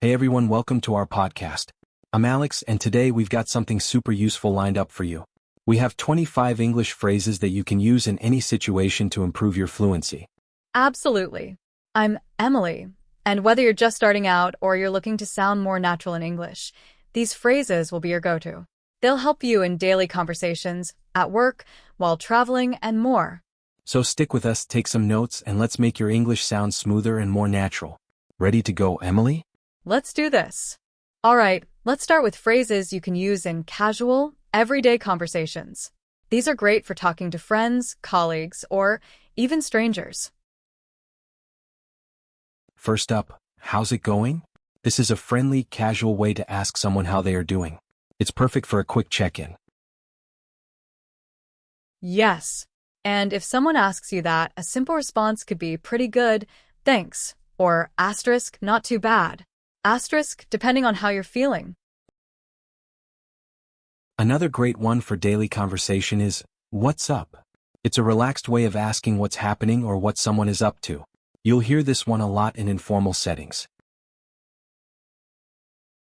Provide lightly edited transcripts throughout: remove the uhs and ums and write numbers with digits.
Hey everyone, welcome to our podcast. I'm Alex, and today we've got something super useful lined up for you. We have 25 English phrases that you can use in any situation to improve your fluency. Absolutely. I'm Emily, and whether you're just starting out or you're looking to sound more natural in English, these phrases will be your go-to. They'll help you in daily conversations, at work, while traveling, and more. So stick with us, take some notes, and let's make your English sound smoother and more natural. Ready to go, Emily? Let's do this. All right, let's start with phrases you can use in casual, everyday conversations. These are great for talking to friends, colleagues, or even strangers. First up, how's it going? This is a friendly, casual way to ask someone how they are doing. It's perfect for a quick check-in. Yes. And if someone asks you that, a simple response could be pretty good, thanks, or asterisk, not too bad. Asterisk, depending on how you're feeling. Another great one for daily conversation is, what's up? It's a relaxed way of asking what's happening or what someone is up to. You'll hear this one a lot in informal settings.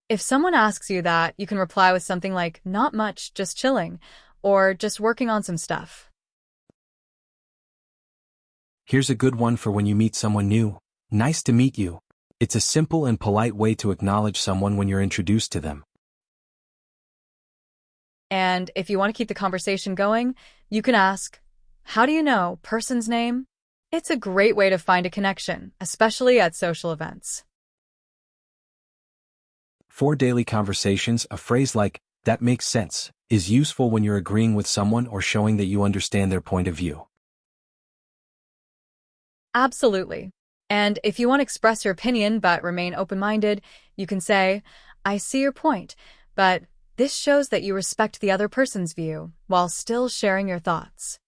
If someone asks you that, you can reply with something like, not much, just chilling, or just working on some stuff. Here's a good one for when you meet someone new. Nice to meet you. It's a simple and polite way to acknowledge someone when you're introduced to them. And if you want to keep the conversation going, you can ask, how do you know person's name? It's a great way to find a connection, especially at social events. For daily conversations, a phrase like, that makes sense, is useful when you're agreeing with someone or showing that you understand their point of view. Absolutely. And if you want to express your opinion but remain open-minded, you can say, I see your point, but this shows that you respect the other person's view while still sharing your thoughts.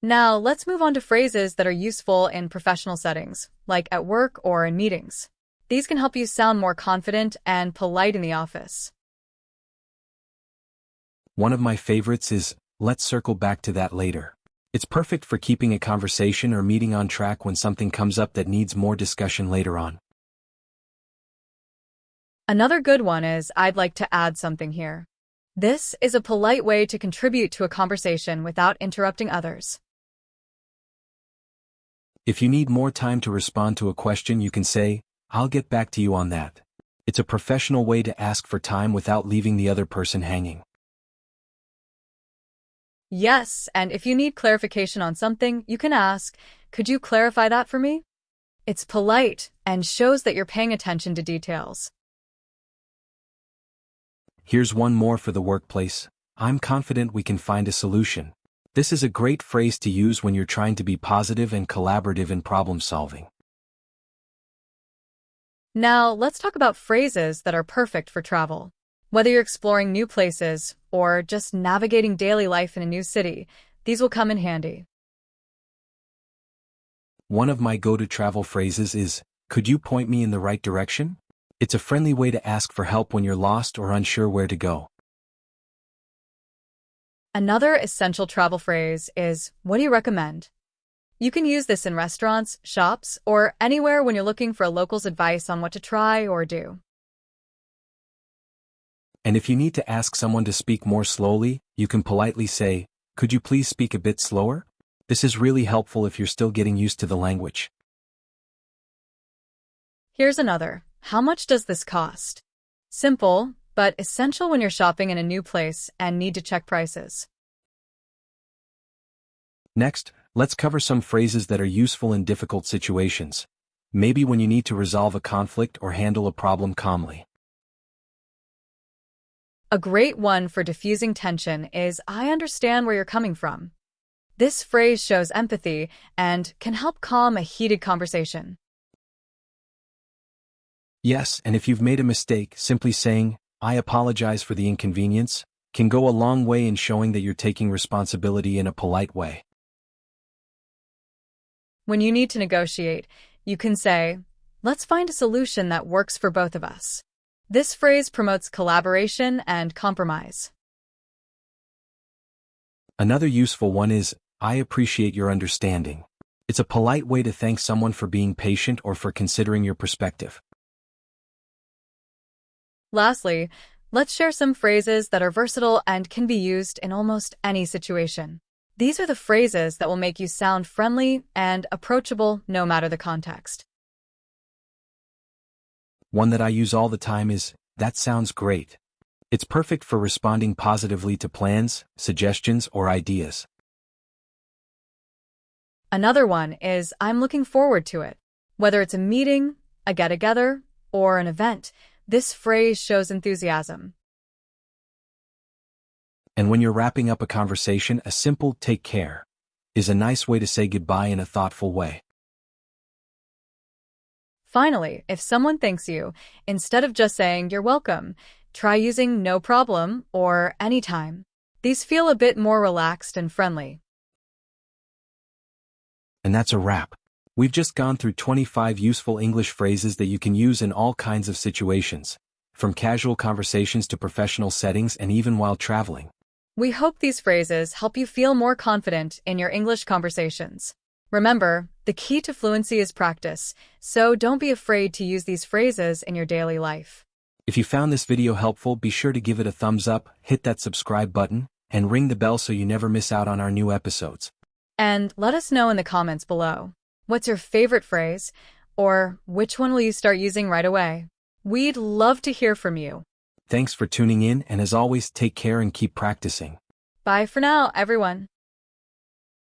Now, let's move on to phrases that are useful in professional settings, like at work or in meetings. These can help you sound more confident and polite in the office. One of my favorites is, let's circle back to that later. It's perfect for keeping a conversation or meeting on track when something comes up that needs more discussion later on. Another good one is, I'd like to add something here. This is a polite way to contribute to a conversation without interrupting others. If you need more time to respond to a question, you can say, I'll get back to you on that. It's a professional way to ask for time without leaving the other person hanging. Yes, and if you need clarification on something, you can ask, could you clarify that for me? It's polite and shows that you're paying attention to details. Here's one more for the workplace. I'm confident we can find a solution. This is a great phrase to use when you're trying to be positive and collaborative in problem solving. Now, let's talk about phrases that are perfect for travel. Whether you're exploring new places or just navigating daily life in a new city, these will come in handy. One of my go-to travel phrases is, could you point me in the right direction? It's a friendly way to ask for help when you're lost or unsure where to go. Another essential travel phrase is, what do you recommend? You can use this in restaurants, shops, or anywhere when you're looking for a local's advice on what to try or do. And if you need to ask someone to speak more slowly, you can politely say, could you please speak a bit slower? This is really helpful if you're still getting used to the language. Here's another. How much does this cost? Simple, but essential when you're shopping in a new place and need to check prices. Next, let's cover some phrases that are useful in difficult situations. Maybe when you need to resolve a conflict or handle a problem calmly. A great one for diffusing tension is, I understand where you're coming from. This phrase shows empathy and can help calm a heated conversation. Yes, and if you've made a mistake, simply saying, I apologize for the inconvenience, can go a long way in showing that you're taking responsibility in a polite way. When you need to negotiate, you can say, let's find a solution that works for both of us. This phrase promotes collaboration and compromise. Another useful one is, I appreciate your understanding. It's a polite way to thank someone for being patient or for considering your perspective. Lastly, let's share some phrases that are versatile and can be used in almost any situation. These are the phrases that will make you sound friendly and approachable no matter the context. One that I use all the time is, "That sounds great." It's perfect for responding positively to plans, suggestions, or ideas. Another one is, "I'm looking forward to it." Whether it's a meeting, a get-together, or an event, this phrase shows enthusiasm. And when you're wrapping up a conversation, a simple "take care" is a nice way to say goodbye in a thoughtful way. Finally, if someone thanks you, instead of just saying "you're welcome," try using "no problem" or "anytime." These feel a bit more relaxed and friendly. And that's a wrap. We've just gone through 25 useful English phrases that you can use in all kinds of situations, from casual conversations to professional settings and even while traveling. We hope these phrases help you feel more confident in your English conversations. Remember, the key to fluency is practice, so don't be afraid to use these phrases in your daily life. If you found this video helpful, be sure to give it a thumbs up, hit that subscribe button, and ring the bell so you never miss out on our new episodes. And let us know in the comments below. What's your favorite phrase? Or which one will you start using right away? We'd love to hear from you. Thanks for tuning in, and as always, take care and keep practicing. Bye for now, everyone.